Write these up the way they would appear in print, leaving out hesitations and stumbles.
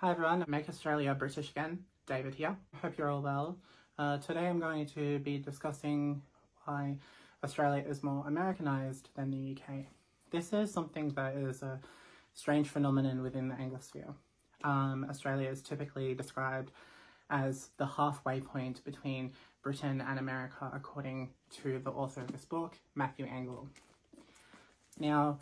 Hi everyone, Make Australia British Again, David here. Hope you're all well. Today I'm going to be discussing why Australia is more Americanized than the UK. This is something that is a strange phenomenon within the Anglosphere. Australia is typically described as the halfway point between Britain and America, according to the author of this book, Matthew Angle. Now,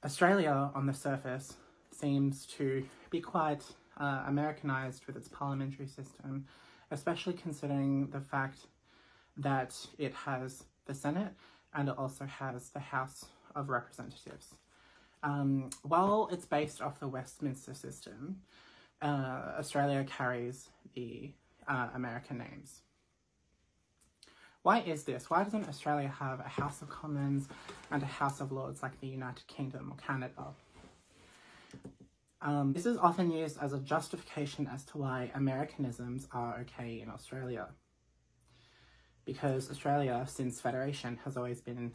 Australia on the surface seems to be quite Americanized with its parliamentary system, especially considering the fact that it has the Senate and it also has the House of Representatives. While it's based off the Westminster system, Australia carries the American names. Why is this? Why doesn't Australia have a House of Commons and a House of Lords like the United Kingdom or Canada? This is often used as a justification as to why Americanisms are okay in Australia. Because Australia, since Federation, has always been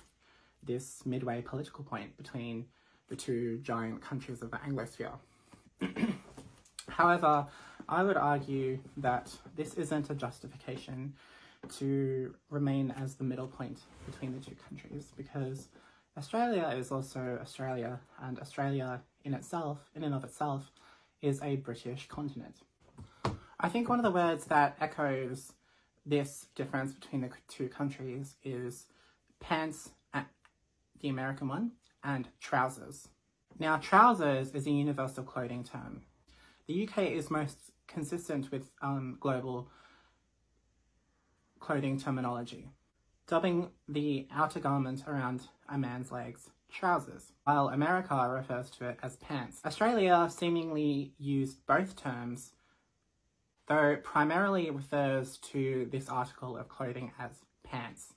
this midway political point between the two giant countries of the Anglosphere. However, I would argue that this isn't a justification to remain as the middle point between the two countries, because Australia is also Australia, and Australia in and of itself, is a British continent. I think one of the words that echoes this difference between the two countries is pants, the American one, and trousers. Now, trousers is a universal clothing term. The UK is most consistent with global clothing terminology, dubbing the outer garment around a man's legs trousers, while America refers to it as pants. Australia seemingly used both terms, though primarily refers to this article of clothing as pants,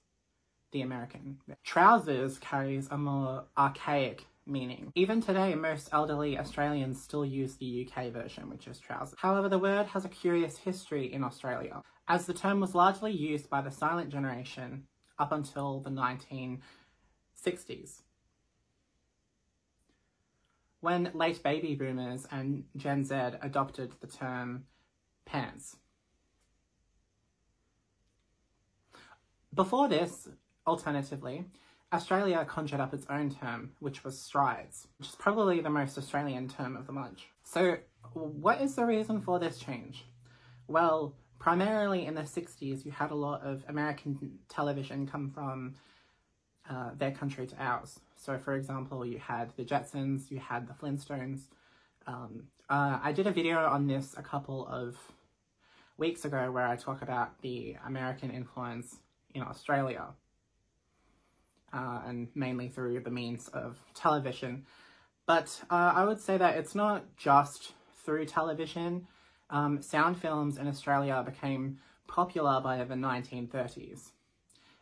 the American. Trousers carries a more archaic meaning. Even today, most elderly Australians still use the UK version, which is trousers. However, the word has a curious history in Australia, as the term was largely used by the silent generation up until the 1960s. When late baby boomers and Gen Z adopted the term pants. Before this, alternatively, Australia conjured up its own term, which was strides, which is probably the most Australian term of the bunch. So what is the reason for this change? Well, primarily in the 60s, you had a lot of American television come from their country to ours. So, for example, you had the Jetsons, you had the Flintstones. I did a video on this a couple of weeks ago where I talk about the American influence in Australia, and mainly through the means of television. But I would say that it's not just through television. Sound films in Australia became popular by the 1930s.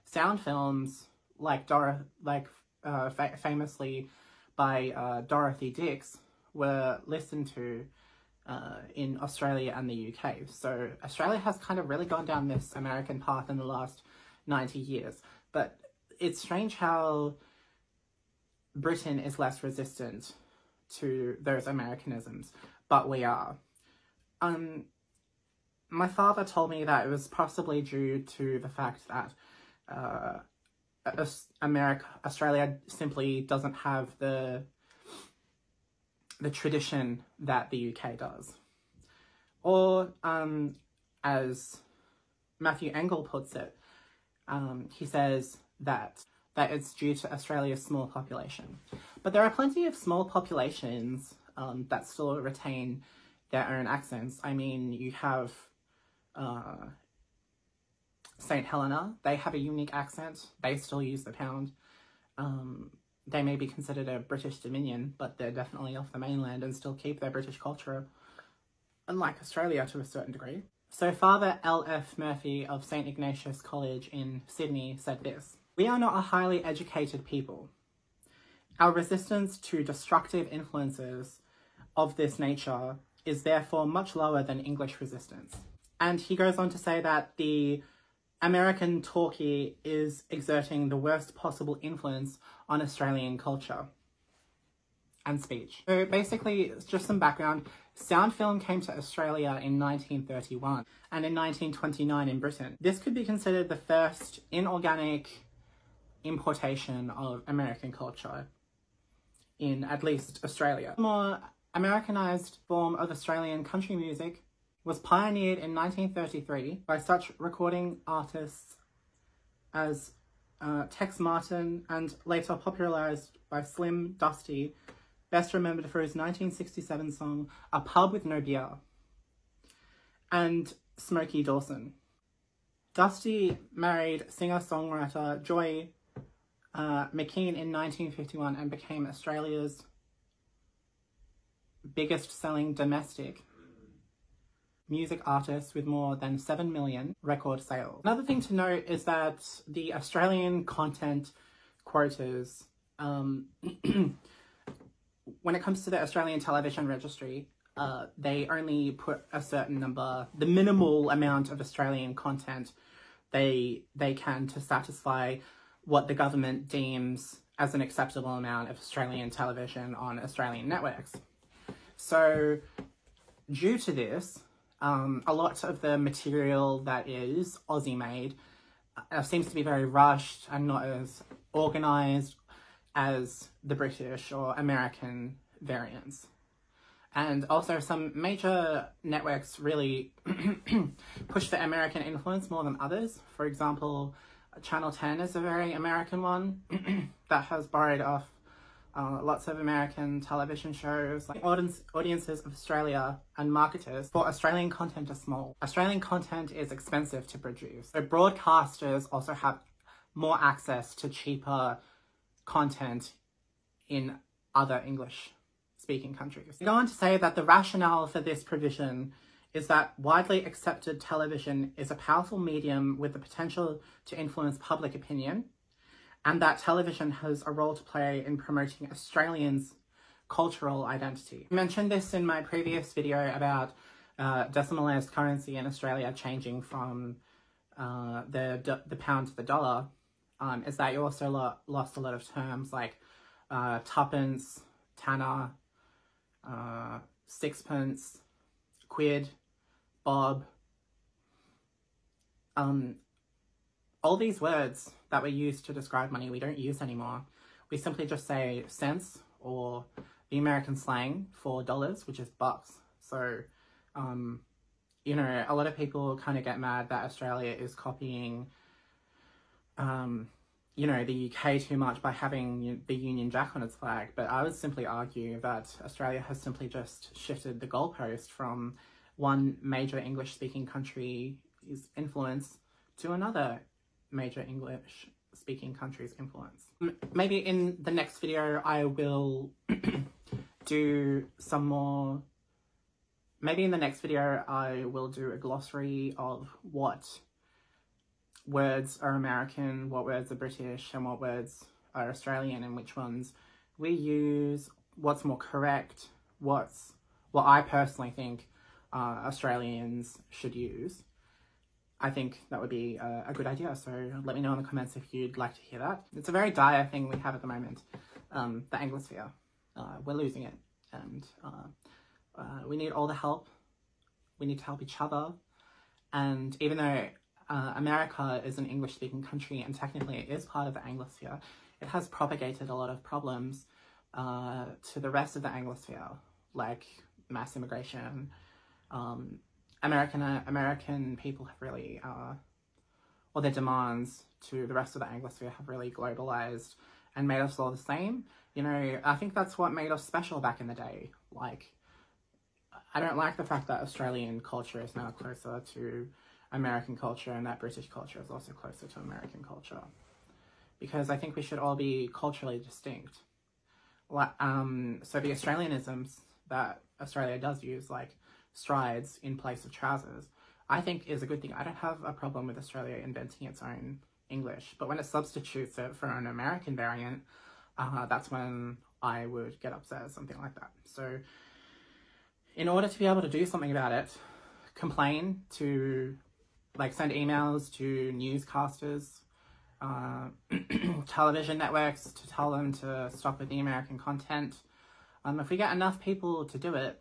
Sound films, famously by Dorothy Dix, were listened to in Australia and the UK. So Australia has kind of really gone down this American path in the last 90 years. But it's strange how Britain is less resistant to those Americanisms, but we are. My father told me that it was possibly due to the fact that Australia simply doesn't have the tradition that the UK does. Or, as Matthew Angle puts it, he says that it's due to Australia's small population. But there are plenty of small populations that still retain their own accents. I mean, you have St. Helena. They have a unique accent. They still use the pound. They may be considered a British Dominion, but they're definitely off the mainland and still keep their British culture, unlike Australia to a certain degree. So Father L.F. Murphy of St. Ignatius College in Sydney said this: "We are not a highly educated people. Our resistance to destructive influences of this nature is therefore much lower than English resistance." And he goes on to say that the American talkie is exerting the worst possible influence on Australian culture. and speech. So basically, just some background. Sound film came to Australia in 1931 and in 1929 in Britain. This could be considered the first inorganic importation of American culture in at least Australia. The more Americanized form of Australian country music was pioneered in 1933 by such recording artists as Tex Martin, and later popularised by Slim Dusty, best remembered for his 1967 song A Pub With No Beer, and Smokey Dawson. Dusty married singer-songwriter Joy McKean in 1951 and became Australia's biggest selling domestic music artist with more than 7 million record sales. Another thing to note is that the Australian content quotas, when it comes to the Australian television registry, they only put a certain number, the minimal amount of Australian content they can to satisfy what the government deems as an acceptable amount of Australian television on Australian networks. So due to this, a lot of the material that is Aussie made seems to be very rushed and not as organised as the British or American variants. And also some major networks really push for American influence more than others. For example, Channel 10 is a very American one that has borrowed off lots of American television shows. Like audiences of Australia and marketers for Australian content are small. Australian content is expensive to produce. So broadcasters also have more access to cheaper content in other English-speaking countries. They go on to say that the rationale for this provision is that widely accepted television is a powerful medium with the potential to influence public opinion, and that television has a role to play in promoting Australians' cultural identity. I mentioned this in my previous video about decimalised currency in Australia changing from the pound to the dollar, is that you also lost a lot of terms like tuppence, tanner, sixpence, quid, bob. All these words that were used to describe money we don't use anymore. We simply just say cents, or the American slang for dollars, which is bucks. So, you know, a lot of people kind of get mad that Australia is copying, you know, the UK too much by having the Union Jack on its flag. But I would simply argue that Australia has simply just shifted the goalpost from one major English-speaking country's influence to another major English-speaking country's influence. Maybe in the next video I will do some more... Maybe in the next video I will do a glossary of what words are American, what words are British, and what words are Australian, and which ones we use, what's more correct, what I personally think Australians should use. I think that would be a good idea, so let me know in the comments if you'd like to hear that. It's a very dire thing we have at the moment, the Anglosphere. We're losing it, and we need all the help. We need to help each other, and even though America is an English-speaking country and technically it is part of the Anglosphere, it has propagated a lot of problems to the rest of the Anglosphere, like mass immigration. American people have really, or their demands to the rest of the Anglosphere have really globalized and made us all the same. You know, I think that's what made us special back in the day. Like, I don't like the fact that Australian culture is now closer to American culture and that British culture is also closer to American culture. Because I think we should all be culturally distinct. So the Australianisms that Australia does use, like strides in place of trousers, I think is a good thing. I don't have a problem with Australia inventing its own English, but when it substitutes it for an American variant, that's when I would get upset at something like that. So in order to be able to do something about it, complain to, like, send emails to newscasters, television networks to tell them to stop with the American content, If we get enough people to do it,